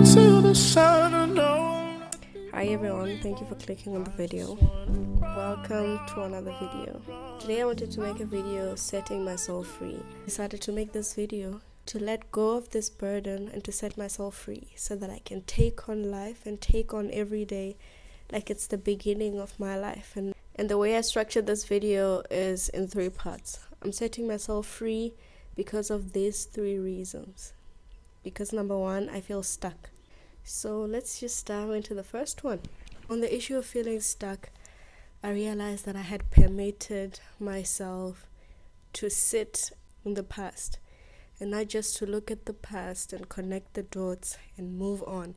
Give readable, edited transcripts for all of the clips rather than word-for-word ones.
to the sun alone. Hi everyone, thank you for clicking on the video. Welcome to another video. Today I wanted to make a video setting myself free. I decided to make this video to let go of this burden and to set myself free so that I can take on life and take on every day like it's the beginning of my life. And the way I structured this video is in 3 parts. I'm setting myself free because of these 3 reasons. Because number 1, I feel stuck. So let's just dive into the first one. On the issue of feeling stuck, I realized that I had permitted myself to sit in the past and not just to look at the past and connect the dots and move on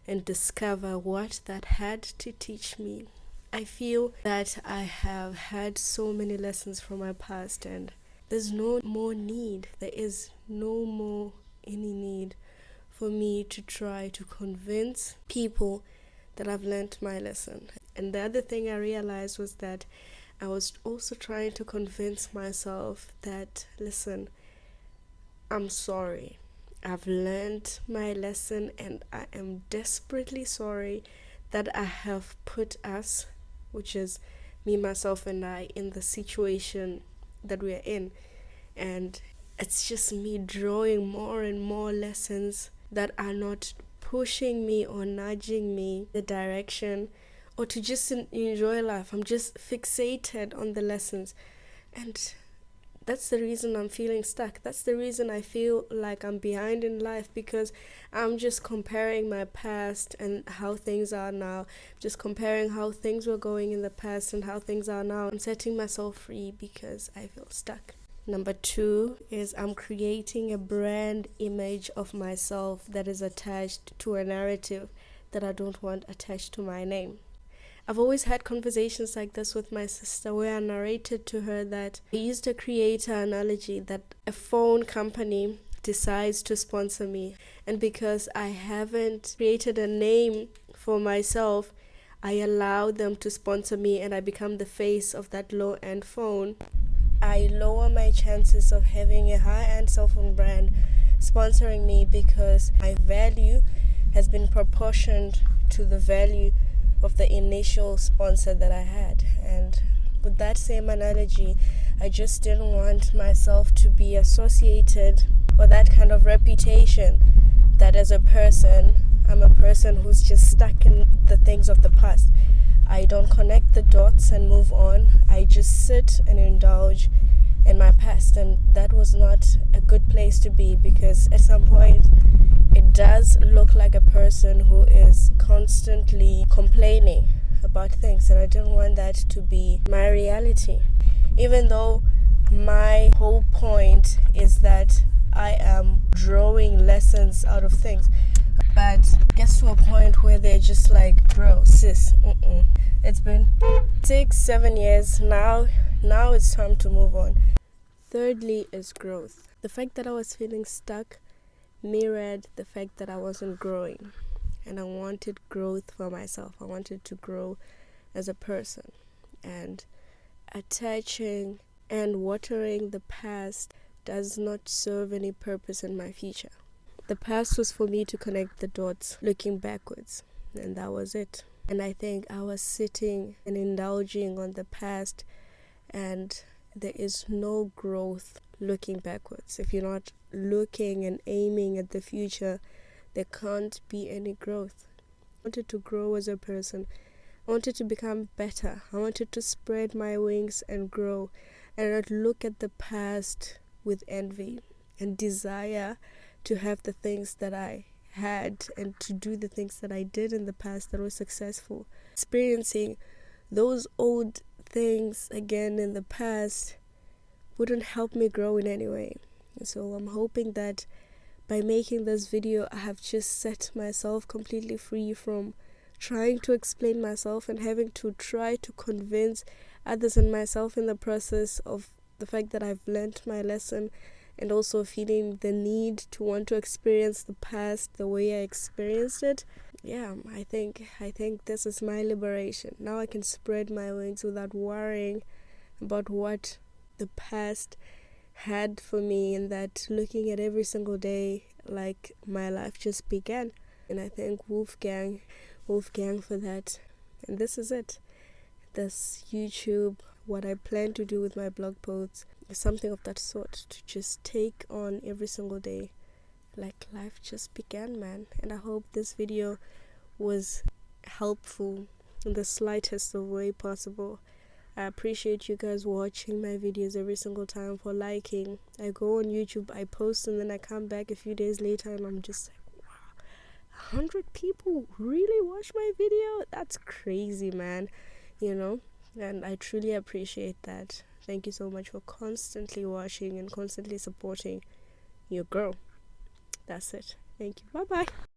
and discover what that had to teach me. I feel that I have had so many lessons from my past and there's no more need, there is no more any need for me to try to convince people that I've learned my lesson. And the other thing I realized was that I was also trying to convince myself that, listen, I'm sorry. I've learned my lesson and I am desperately sorry that I have put us, which is me, myself, and I, in the situation that we are in. And it's just me drawing more and more lessons that are not pushing me or nudging me the direction or to just enjoy life. I'm just fixated on the lessons. And that's the reason I'm feeling stuck. That's the reason I feel like I'm behind in life, because I'm just comparing my past and how things are now. Just comparing how things were going in the past and how things are now. I'm setting myself free because I feel stuck. Number 2 is I'm creating a brand image of myself that is attached to a narrative that I don't want attached to my name. I've always had conversations like this with my sister where I narrated to her that I used a creator analogy that a phone company decides to sponsor me, and because I haven't created a name for myself, I allow them to sponsor me and I become the face of that low-end phone. I lower my chances of having a high-end cell phone brand sponsoring me because my value has been proportioned to the value of the initial sponsor that I had. And with that same analogy, I just didn't want myself to be associated with that kind of reputation that as a person, I'm a person who's just stuck in the things of the past. I don't connect the dots and move on. I just sit and indulge in my past, and that was not a good place to be, because at some point it does look like a person who is constantly complaining about things, and I didn't want that to be my reality. Even though my whole point is that I am drawing lessons out of things, but it gets to a point where they're just like, bro, sis, it's been 6-7 years now it's time to move on. Thirdly is growth. The fact that I was feeling stuck mirrored the fact that I wasn't growing, and I wanted growth for myself. I wanted to grow as a person, and attaching and watering the past does not serve any purpose in my future. The past was for me to connect the dots looking backwards, and that was it. And I think I was sitting and indulging on the past, and there is no growth looking backwards. If you're not looking and aiming at the future, there can't be any growth. I wanted to grow as a person. I wanted to become better. I wanted to spread my wings and grow, and not look at the past with envy and desire to have the things that I had and to do the things that I did in the past that were successful. Experiencing those old things again in the past wouldn't help me grow in any way. So I'm hoping that by making this video, I have just set myself completely free from trying to explain myself and having to try to convince others and myself in the process of the fact that I've learned my lesson, and also feeling the need to want to experience the past the way I experienced it. Yeah, I think this is my liberation. Now I can spread my wings without worrying about what the past had for me, and that looking at every single day like my life just began. And I thank Wolfgang for that. And this is it. This YouTube, what I plan to do with my blog posts, is something of that sort, to just take on every single day like life just began, man. And I hope this video was helpful in the slightest of way possible. I appreciate you guys watching my videos every single time, for liking. I go on YouTube, I post, and then I come back a few days later and I'm just like, wow, 100 people really watch my video? That's crazy, man. You know, and I truly appreciate that. Thank you so much for constantly watching and constantly supporting your girl. That's it. Thank you. Bye bye.